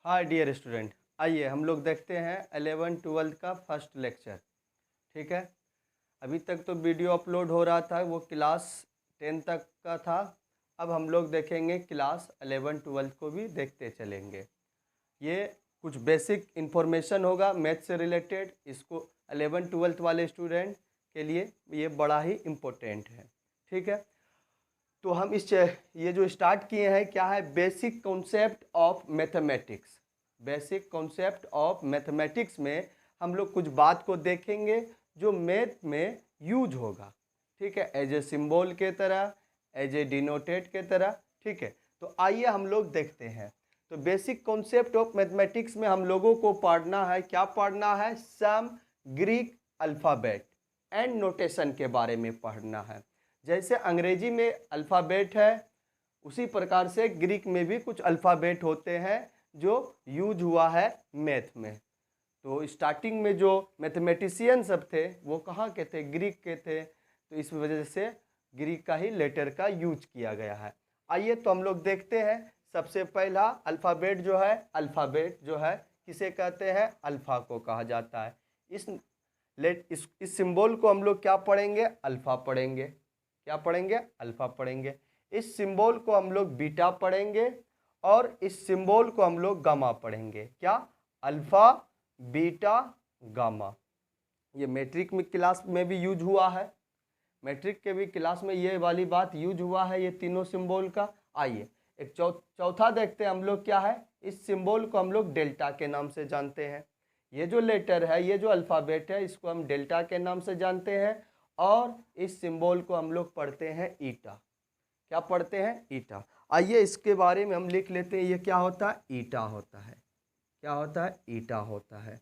Hi dear student, आइए हम लोग देखते हैं 11-12 का फर्स्ट लेक्चर। ठीक है, अभी तक तो वीडियो अपलोड हो रहा था, वो क्लास 10 तक का था। अब हम लोग देखेंगे क्लास 11-12 को भी देखते चलेंगे। ये कुछ बेसिक इन्फॉर्मेशन होगा मैथ से रिलेटेड, इसको 11-12 वाले स्टूडेंट के लिए ये बड़ा ही इम्पोर्टेंट है। ठीक है, तो हम ये जो स्टार्ट किए हैं क्या है, basic concept of mathematics. Basic concept of mathematics में हम लोग कुछ बात को देखेंगे जो मैथ में यूज होगा। ठीक है, एज ए सिंबल के तरह, एज ए डिनोटेड के तरह। ठीक है, तो आइए हम लोग देखते हैं। तो बेसिक कॉन्सेप्ट ऑफ मैथमेटिक्स में हम लोगों को पढ़ना है, क्या पढ़ना है, सम ग्रीक अल्फ़ाबेट एंड नोटेशन के बारे में पढ़ना है। जैसे अंग्रेजी में अल्फ़ाबेट है, उसी प्रकार से ग्रीक में भी कुछ अल्फ़ाबेट होते हैं जो यूज हुआ है मैथ में। तो स्टार्टिंग में जो मैथमेटिशियन सब थे वो कहाँ के थे, ग्रीक के थे। तो इस वजह से ग्रीक का ही लेटर का यूज किया गया है। आइए तो हम लोग देखते हैं। सबसे पहला अल्फ़ाबेट जो है, अल्फ़ाबेट जो है किसे कहते हैं, अल्फ़ा को कहा जाता है। इस सिंबल को हम लोग क्या पढ़ेंगे, अल्फ़ा पढ़ेंगे। क्या पढ़ेंगे, अल्फ़ा पढ़ेंगे। इस सिंबल को हम लोग बीटा पढ़ेंगे और इस सिंबल को हम लोग गामा पढ़ेंगे। क्या, अल्फ़ा बीटा गामा। ये मैट्रिक में क्लास में भी यूज हुआ है, मैट्रिक के भी क्लास में ये वाली बात यूज हुआ है, ये तीनों सिंबल का। आइए एक चौथा देखते हैं हम लोग, क्या है, इस सिंबल को हम लोग डेल्टा के नाम से जानते हैं। ये जो लेटर है, ये जो अल्फ़ाबेट है, इसको हम डेल्टा के नाम से जानते हैं। और इस सिंबल को हम लोग पढ़ते हैं ईटा। क्या पढ़ते हैं, ईटा। आइए इसके बारे में हम लिख लेते हैं, ये क्या होता है, ईटा होता है। क्या होता है, ईटा होता है।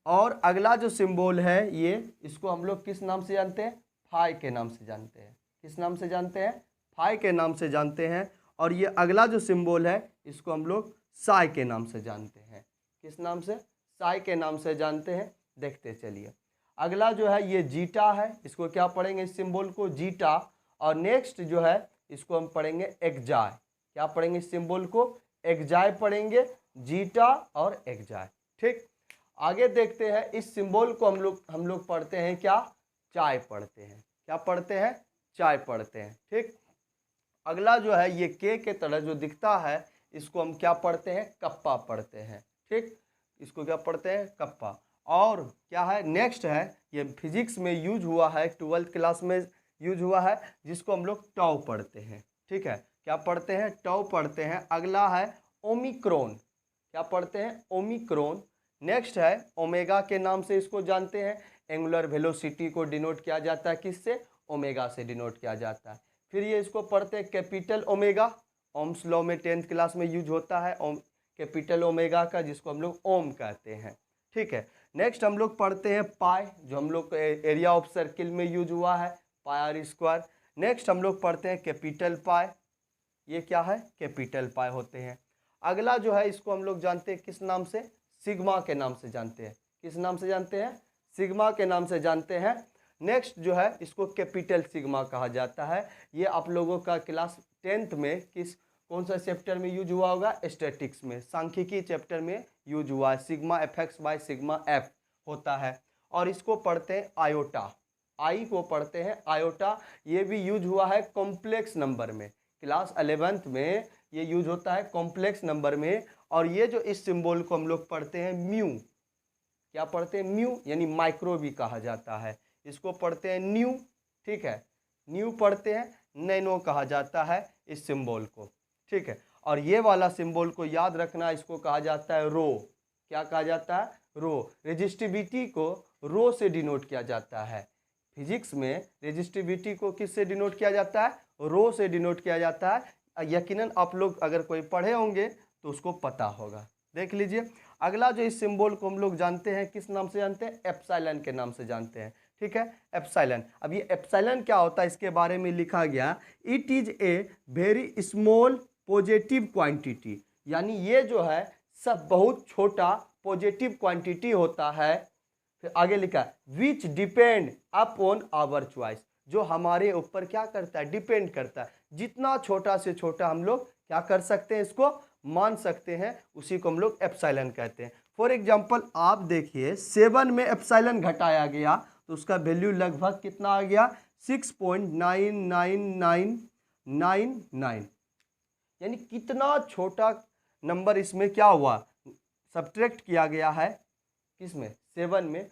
और अगला जो सिंबल है ये, इसको हम लोग किस नाम से जानते हैं, फाई के नाम से जानते हैं। किस नाम से जानते हैं, फाई के नाम से जानते हैं। और ये अगला जो सिंबल है इसको हम लोग साई के नाम से जानते हैं। किस नाम से, साई के नाम से जानते हैं। देखते चलिए, अगला जो है ये जीटा है, इसको क्या पढ़ेंगे, इस सिंबल को जीटा। और नेक्स्ट जो है इसको हम पढ़ेंगे एक्जाय। क्या पढ़ेंगे, इस सिंबल को एक्जाय पढ़ेंगे, जीटा और एक्जाय। ठीक, आगे देखते हैं। इस सिंबल को हम लोग पढ़ते हैं क्या, चाय पढ़ते हैं। क्या पढ़ते हैं, चाय पढ़ते हैं। ठीक, अगला जो है ये के तरह जो दिखता है, इसको हम क्या पढ़ते हैं, कप्पा पढ़ते हैं। ठीक, इसको क्या पढ़ते हैं, कप्पा। और क्या है, नेक्स्ट है, ये फिजिक्स में यूज हुआ है, 12th क्लास में यूज हुआ है, जिसको हम लोग टाउ पढ़ते हैं। ठीक है, क्या पढ़ते हैं, टाउ पढ़ते हैं। अगला है ओमिक्रॉन। क्या पढ़ते हैं, ओमिक्रॉन। नेक्स्ट है ओमेगा के नाम से इसको जानते हैं। एंगुलर वेलोसिटी को डिनोट किया जाता है किससे, ओमेगा से डिनोट किया जाता है। फिर ये इसको पढ़ते हैं कैपिटल ओमेगा। ओम्स लॉ में 10th क्लास में यूज होता है कैपिटल ओमेगा का, जिसको हम लोग ओम कहते हैं। ठीक है, नेक्स्ट हम लोग पढ़ते हैं पाई, जो हम लोग एरिया ऑफ सर्किल में यूज हुआ है, पाई आर स्क्वायर। नेक्स्ट हम लोग पढ़ते हैं कैपिटल पाई। ये क्या है, कैपिटल पाई होते हैं। अगला जो है इसको हम लोग जानते हैं किस नाम से, सिग्मा के नाम से जानते हैं। किस नाम से जानते हैं, सिग्मा के नाम से जानते हैं। नेक्स्ट जो है इसको कैपिटल सिग्मा कहा जाता है। ये आप लोगों का क्लास 10th में कौन सा चैप्टर में यूज हुआ होगा, स्टैटिक्स में, सांख्यिकी चैप्टर में यूज हुआ है। Sigma F x by sigma F होता है। और इसको पढ़ते हैं आयोटा, आई को पढ़ते हैं आयोटा। ये भी यूज हुआ है कॉम्प्लेक्स नंबर में, क्लास 11th में ये यूज होता है कॉम्प्लेक्स नंबर में। और ये जो इस सिंबल को हम लोग पढ़ते हैं म्यू। क्या पढ़ते हैं, म्यू, यानी माइक्रो भी कहा जाता है। इसको पढ़ते हैं न्यू। ठीक है, न्यू पढ़ते हैं, नैनो कहा जाता है इस सिंबल को। ठीक है, और ये वाला सिंबल को याद रखना, इसको कहा जाता है रो। क्या कहा जाता है, रो। रेजिस्टिविटी को रो से डिनोट किया जाता है। फिजिक्स में रेजिस्टिविटी को किस से डिनोट किया जाता है, रो से डिनोट किया जाता है। यकीनन आप लोग अगर कोई पढ़े होंगे तो उसको पता होगा। देख लीजिए, अगला जो इस सिंबल को हम लोग जानते हैं किस नाम से जानते हैं, एप्सिलॉन के नाम से जानते हैं। ठीक है, एप्सिलॉन। अब ये एप्सिलॉन क्या होता है, इसके बारे में लिखा गया, it is a very small positive quantity. यानी ये जो है सब बहुत छोटा पॉजिटिव क्वांटिटी होता है। फिर आगे लिखा, which depend upon our choice, जो हमारे ऊपर क्या करता है, डिपेंड करता है। जितना छोटा से छोटा हम लोग क्या कर सकते हैं, इसको मान सकते हैं, उसी को हम लोग एप्सिलॉन कहते हैं। फॉर एग्जांपल आप देखिए 7 में एप्सिलॉन घटाया गया तो उसका वैल्यू लगभग कितना आ गया 6.99999, यानी कितना छोटा नंबर इसमें क्या हुआ, सब्ट्रैक्ट किया गया है किसमें 7 में,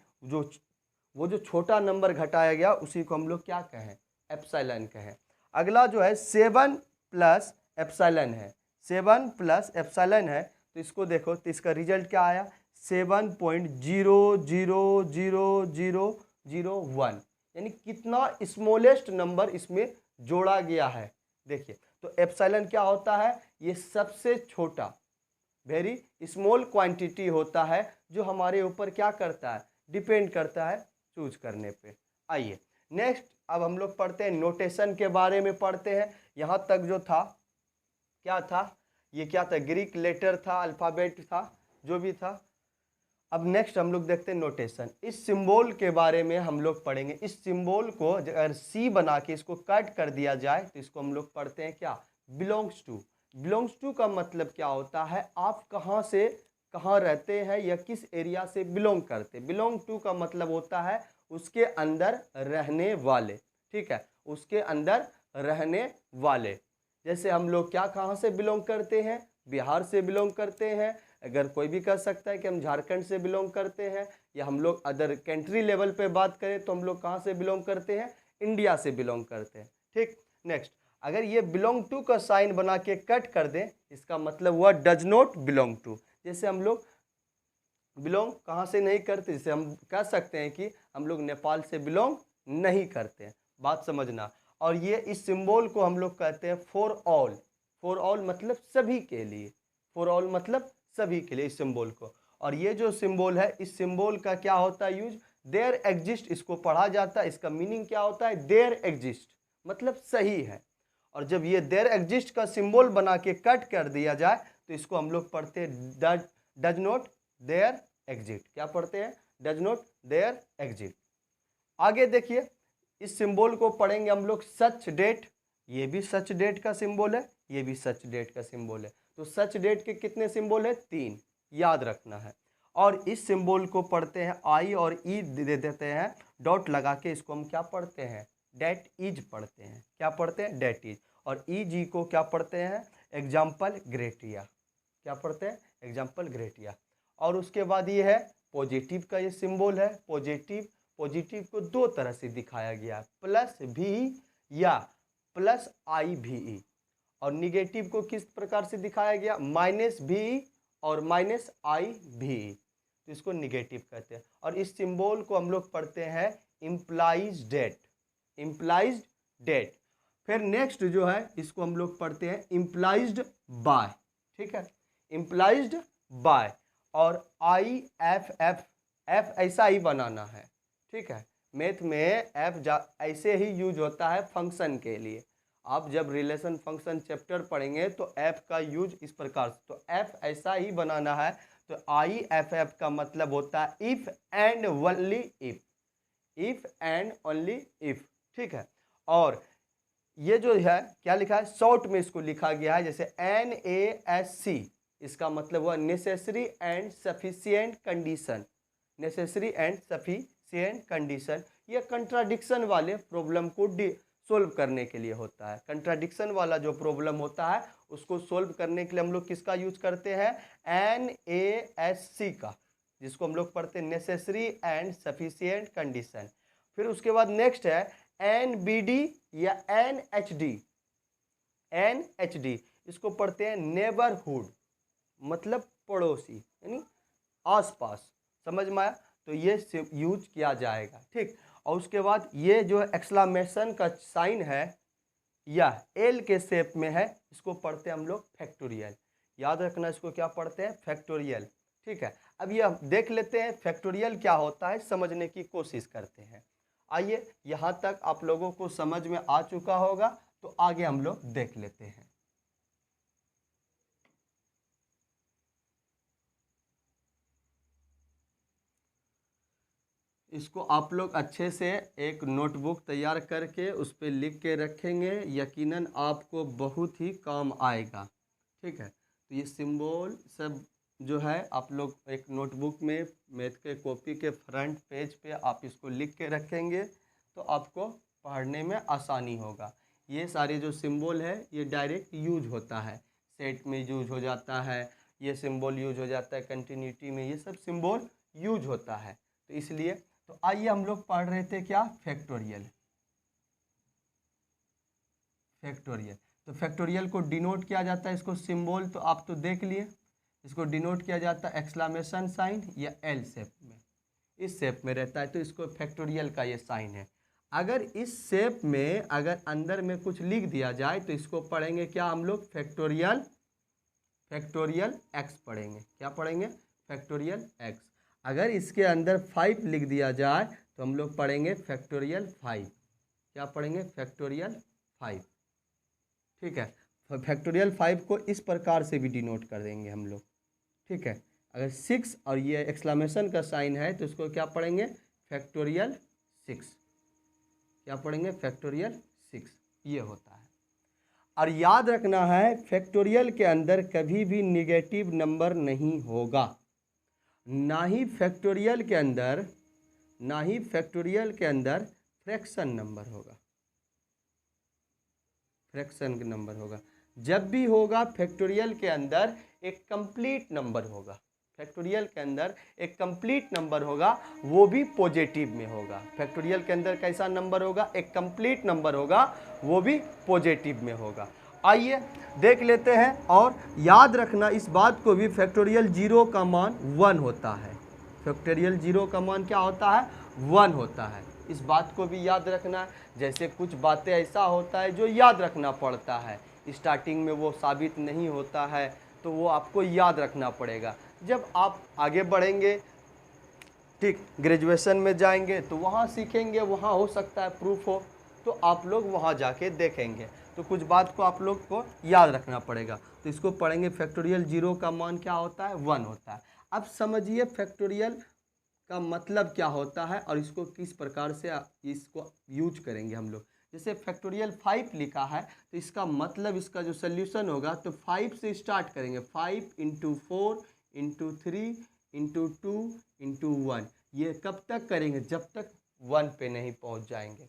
वो जो छोटा नंबर घटाया गया उसी को हम लोग क्या कहें एप्सिलॉन कहें। अगला जो है 7 प्लस एप्सिलॉन है, 7 प्लस एप्सिलॉन है, तो इसको देखो तो इसका रिजल्ट क्या आया 7.0000001, यानी कितना स्मॉलेस्ट नंबर इसमें जोड़ा गया है। देखिए तो एप्सिलॉन क्या होता है, ये सबसे छोटा वेरी स्मॉल क्वांटिटी होता है जो हमारे ऊपर क्या करता है, डिपेंड करता है चूज करने पे। आइए नेक्स्ट अब हम लोग पढ़ते हैं नोटेशन के बारे में पढ़ते हैं। यहाँ तक जो था क्या था, ये क्या था, ग्रीक लेटर था, अल्फ़ाबेट था, जो भी था। अब नेक्स्ट हम लोग देखते हैं नोटेशन। इस सिंबल के बारे में हम लोग पढ़ेंगे। इस सिंबल को अगर सी बना के इसको कट कर दिया जाए तो इसको हम लोग पढ़ते हैं क्या, बिलोंग्स टू। बिलोंग्स टू का मतलब क्या होता है, आप कहाँ से कहाँ रहते हैं या किस एरिया से बिलोंग करते। बिलोंग टू का मतलब होता है उसके अंदर रहने वाले, ठीक है, उसके अंदर रहने वाले। जैसे हम लोग क्या कहाँ से बिलोंग करते हैं, बिहार से बिलोंग करते हैं, अगर कोई भी कह सकता है कि हम झारखंड से बिलोंग करते हैं, या हम लोग अदर कंट्री लेवल पे बात करें तो हम लोग कहाँ से बिलोंग करते हैं, इंडिया से बिलोंग करते हैं। ठीक, नेक्स्ट अगर ये बिलोंग टू का साइन बना के कट कर दें इसका मतलब हुआ डज नॉट बिलोंग टू। जैसे हम लोग बिलोंग कहाँ से नहीं करते, जैसे हम कह सकते हैं कि हम लोग नेपाल से बिलोंग नहीं करते हैं, बात समझना। और ये इस सिंबल को हम लोग कहते हैं फॉर ऑल। फॉर ऑल मतलब सभी के लिए, फॉर ऑल मतलब सभी के लिए इस सिंबल को। और ये जो सिंबल है इस सिंबल का क्या होता है यूज, देयर एग्जिस्ट, इसको पढ़ा जाता है। इसका मीनिंग क्या होता है, देयर एग्जिस्ट मतलब सही है। और जब ये देयर एग्जिस्ट का सिंबल बना के कट कर दिया जाए तो इसको हम लोग पढ़ते हैं डज नॉट देयर एग्जिट। क्या पढ़ते हैं, डज नॉट देयर एग्जिट। आगे देखिए इस सिंबल को पढ़ेंगे हम लोग सच डेट। ये भी सच डेट का सिंबल है, ये भी सच डेट का सिंबल है। तो सच डेट के कितने सिंबल है, 3, याद रखना है। और इस सिंबल को पढ़ते हैं आई और ई दे देते हैं डॉट लगा के, इसको हम क्या पढ़ते हैं, डेट इज पढ़ते हैं। क्या पढ़ते हैं, डेट इज। और ई जी को क्या पढ़ते हैं, एग्जाम्पल ग्रेटिया। क्या पढ़ते हैं, एग्जाम्पल ग्रेटिया। और उसके बाद ये है पॉजिटिव का ये सिंबल है, पॉजिटिव। पॉजिटिव को 2 तरह से दिखाया गया, प्लस भी या प्लस आई भी ई। और निगेटिव को किस प्रकार से दिखाया गया, माइनस भी और माइनस आई भी। तो इसको निगेटिव कहते हैं। और इस सिंबल को हम लोग पढ़ते हैं इम्प्लाइज डेट, इम्प्लाइज डेट। फिर नेक्स्ट जो है इसको हम लोग पढ़ते हैं इम्प्लाइज्ड बाय, ठीक है, इम्प्लाइज्ड बाय। और आई एफ एफ, एफ ऐसा ही बनाना है, ठीक है। मैथ में एफ ऐसे ही यूज होता है फंक्शन के लिए। आप जब रिलेशन फंक्शन चैप्टर पढ़ेंगे तो एफ का यूज इस प्रकार से, तो एफ ऐसा ही बनाना है। तो आई एफ एफ का मतलब होता है if and only if, if and only if, ठीक है। और ये जो है क्या लिखा है, शॉर्ट में इसको लिखा गया है जैसे NASC, इसका मतलब हुआ necessary and sufficient condition, necessary and sufficient condition. ये कंट्राडिक्शन वाले प्रॉब्लम को सोल्व करने के लिए होता है। कंट्राडिक्शन वाला जो प्रॉब्लम होता है उसको सोल्व करने के लिए हम लोग किसका यूज करते हैं, NASC का, जिसको हम लोग पढ़ते हैं नेसेसरी एंड सफिशिएंट कंडीशन। फिर उसके बाद नेक्स्ट है NBD या NHD। NHD इसको पढ़ते हैं नेबरहुड, मतलब पड़ोसी यानी आसपास, समझ में आया। तो ये यूज किया जाएगा, ठीक। और उसके बाद ये जो एक्सक्लेमेशन का साइन है या एल के शेप में है, इसको पढ़ते हैं हम लोग फैक्टोरियल। याद रखना इसको क्या पढ़ते हैं, फैक्टोरियल, ठीक है। अब ये देख लेते हैं फैक्टोरियल क्या होता है, समझने की कोशिश करते हैं। आइए यहाँ तक आप लोगों को समझ में आ चुका होगा, तो आगे हम लोग देख लेते हैं। इसको आप लोग अच्छे से एक नोटबुक तैयार करके उस पर लिख के रखेंगे, यकीनन आपको बहुत ही काम आएगा, ठीक है। तो ये सिंबल सब जो है आप लोग एक नोटबुक में मैथ के कॉपी के फ्रंट पेज पे आप इसको लिख के रखेंगे तो आपको पढ़ने में आसानी होगा। ये सारे जो सिंबल है ये डायरेक्ट यूज होता है, सेट में यूज हो जाता है, ये सिंबल यूज हो जाता है कंटिन्यूटी में, ये सब सिंबल यूज होता है। तो इसलिए तो आइए हम लोग पढ़ रहे थे क्या, फैक्टोरियल। फैक्टोरियल तो फैक्टोरियल को डिनोट किया जाता है, इसको सिंबल तो आप तो देख लिए, इसको डिनोट किया जाता है एक्सक्लेमेशन साइन या एल शेप में, इस शेप में रहता है, तो इसको फैक्टोरियल का ये साइन है। अगर इस शेप में अगर अंदर में कुछ लिख दिया जाए तो इसको पढ़ेंगे क्या हम लोग, फैक्टोरियल, फैक्टोरियल एक्स पढ़ेंगे। क्या पढ़ेंगे, फैक्टोरियल एक्स। अगर इसके अंदर 5 लिख दिया जाए तो हम लोग पढ़ेंगे फैक्टोरियल 5। क्या पढ़ेंगे, फैक्टोरियल 5। ठीक है, फैक्टोरियल 5 को इस प्रकार से भी डिनोट कर देंगे हम लोग। ठीक है, अगर 6 और ये एक्सक्लेमेशन का साइन है तो इसको क्या पढ़ेंगे, फैक्टोरियल 6। क्या पढ़ेंगे, फैक्टोरियल 6। ये होता है। और याद रखना है फैक्टोरियल के अंदर कभी भी निगेटिव नंबर नहीं होगा, ना ही फैक्टोरियल के अंदर, ना ही फैक्टोरियल के अंदर फ्रैक्शन नंबर होगा, फ्रैक्शन नंबर होगा। जब भी होगा फैक्टोरियल के अंदर एक कंप्लीट नंबर होगा, फैक्टोरियल के अंदर एक कंप्लीट नंबर होगा, वो भी पॉजिटिव में होगा। फैक्टोरियल के अंदर कैसा नंबर होगा, एक कंप्लीट नंबर होगा, वो भी पॉजिटिव में होगा। आइए देख लेते हैं। और याद रखना इस बात को भी, फैक्टोरियल 0 का मान 1 होता है। फैक्टोरियल 0 का मान क्या होता है, 1 होता है। इस बात को भी याद रखना है। जैसे कुछ बातें ऐसा होता है जो याद रखना पड़ता है, स्टार्टिंग में वो साबित नहीं होता है, तो वो आपको याद रखना पड़ेगा। जब आप आगे बढ़ेंगे, ठीक, ग्रेजुएशन में जाएंगे तो वहाँ सीखेंगे, वहाँ हो सकता है प्रूफ हो, तो आप लोग वहाँ जाके देखेंगे। तो कुछ बात को आप लोग को याद रखना पड़ेगा। तो इसको पढ़ेंगे, फैक्टोरियल 0 का मान क्या होता है, 1 होता है। अब समझिए फैक्टोरियल का मतलब क्या होता है और इसको किस प्रकार से इसको यूज करेंगे हम लोग। जैसे फैक्टोरियल 5 लिखा है तो इसका मतलब, इसका जो सोल्यूशन होगा तो 5 से स्टार्ट करेंगे। 5 × 4 × 3 × 2 × 1। ये कब तक करेंगे, जब तक 1 पे नहीं पहुंच जाएंगे।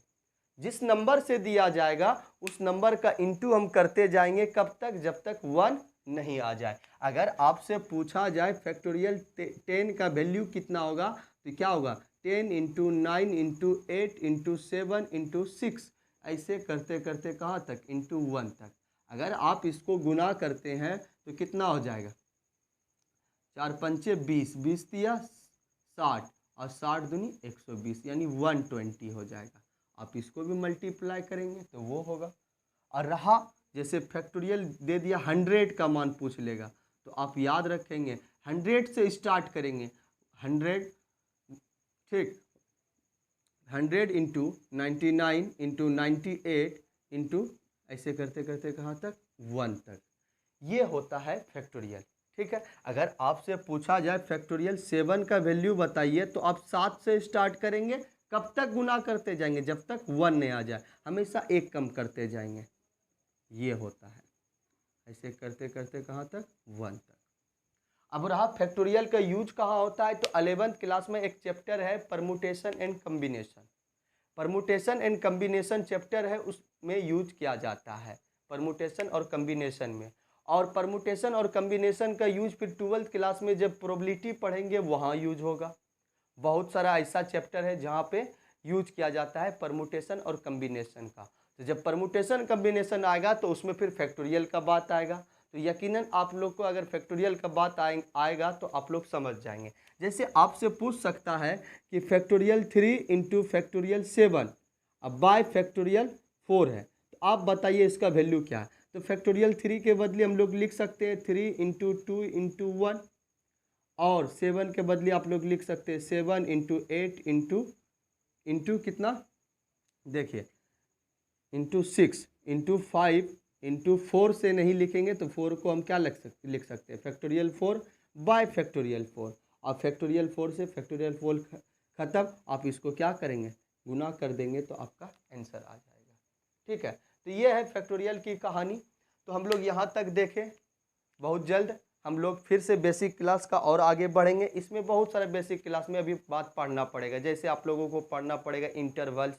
जिस नंबर से दिया जाएगा उस नंबर का इंटू हम करते जाएंगे, कब तक, जब तक 1 नहीं आ जाए। अगर आपसे पूछा जाए फैक्टोरियल 10 का वैल्यू कितना होगा तो क्या होगा, 10 × 9 × 8 × 7 × 6, ऐसे करते करते कहाँ तक, इंटू 1 तक। अगर आप इसको गुना करते हैं तो कितना हो जाएगा, 4 पंचे 20, 20 दिया 60 और 60 दूनी 120, यानी 120 हो जाएगा। आप इसको भी मल्टीप्लाई करेंगे तो वो होगा। और रहा जैसे फैक्टोरियल दे दिया 100 का मान पूछ लेगा तो आप याद रखेंगे 100 से स्टार्ट करेंगे, 100, ठीक, 100 × 99 × 98 इंटू, ऐसे करते करते कहाँ तक, 1 तक। ये होता है फैक्टोरियल। ठीक है, अगर आपसे पूछा जाए फैक्टोरियल 7 का वैल्यू बताइए तो आप 7 से स्टार्ट करेंगे, कब तक गुना करते जाएंगे, जब तक 1 नहीं आ जाए, हमेशा एक कम करते जाएंगे। ये होता है, ऐसे करते करते कहाँ तक, 1 तक। अब रहा फैक्टोरियल का यूज कहाँ होता है, तो 11th क्लास में एक चैप्टर है permutation and combination. Permutation and combination chapter है, उसमें यूज किया जाता है, परमुटेशन और कम्बिनेशन में। और परमुटेशन और कम्बिनेशन का यूज फिर 12th क्लास में जब प्रोबेबिलिटी पढ़ेंगे वहाँ यूज होगा। बहुत सारा ऐसा चैप्टर है जहाँ पे यूज किया जाता है परमुटेशन और कम्बिनेशन का। तो जब परमुटेशन कम्बिनेशन आएगा तो उसमें फिर फैक्टोरियल का बात आएगा। तो यकीनन आप लोग को अगर फैक्टोरियल का बात आएगा तो आप लोग समझ जाएंगे। जैसे आपसे पूछ सकता है कि फैक्टोरियल 3 × फैक्टोरियल 7 अब बाय फैक्टोरियल 4 है, तो आप बताइए इसका वैल्यू क्या है। तो फैक्टोरियल 3 के बदले हम लोग लिख सकते हैं 3 × 2 × 1, और 7 के बदले आप लोग लिख सकते हैं 7 × 8 इंटू कितना, देखिए इंटू 6 इंटू 5 इंटू 4 से नहीं लिखेंगे तो 4 को हम क्या लिख सकते हैं, फैक्टोरियल 4 बाय फैक्टोरियल 4। और फैक्टोरियल 4 से फैक्टोरियल 4 खत्म, आप इसको क्या करेंगे, गुना कर देंगे तो आपका आंसर आ जाएगा। ठीक है, तो ये है फैक्टोरियल की कहानी। तो हम लोग यहाँ तक देखें, बहुत जल्द हम लोग फिर से बेसिक क्लास का और आगे बढ़ेंगे। इसमें बहुत सारे बेसिक क्लास में अभी बात पढ़ना पड़ेगा, जैसे आप लोगों को पढ़ना पड़ेगा इंटरवल्स,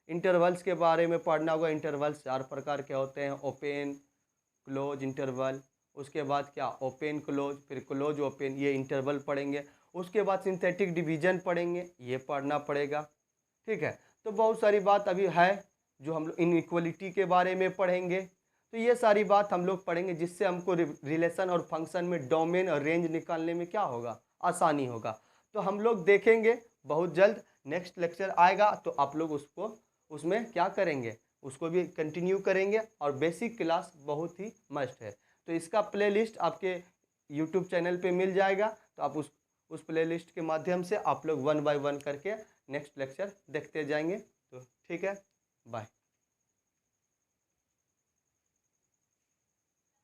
इंटरवल्स के बारे में पढ़ना होगा। इंटरवल्स 4 प्रकार के होते हैं, ओपन, क्लोज इंटरवल, उसके बाद क्या ओपन क्लोज, फिर क्लोज ओपन, ये इंटरवल पढ़ेंगे। उसके बाद सिंथेटिक डिवीजन पढ़ेंगे, ये पढ़ना पड़ेगा। ठीक है, तो बहुत सारी बात अभी है जो हम लोग इनइक्वलिटी के बारे में पढ़ेंगे। तो ये सारी बात हम लोग पढ़ेंगे जिससे हमको रिलेशन और फंक्शन में डोमेन और रेंज निकालने में क्या होगा, आसानी होगा। तो हम लोग देखेंगे बहुत जल्द, नेक्स्ट लेक्चर आएगा तो आप लोग उसको उसमें क्या करेंगे, उसको भी कंटिन्यू करेंगे। और बेसिक क्लास बहुत ही मस्ट है, तो इसका प्लेलिस्ट आपके यूट्यूब चैनल पे मिल जाएगा। तो आप उस प्लेलिस्ट के माध्यम से आप लोग 1 बाय 1 करके नेक्स्ट लेक्चर देखते जाएंगे। तो ठीक है, बाय।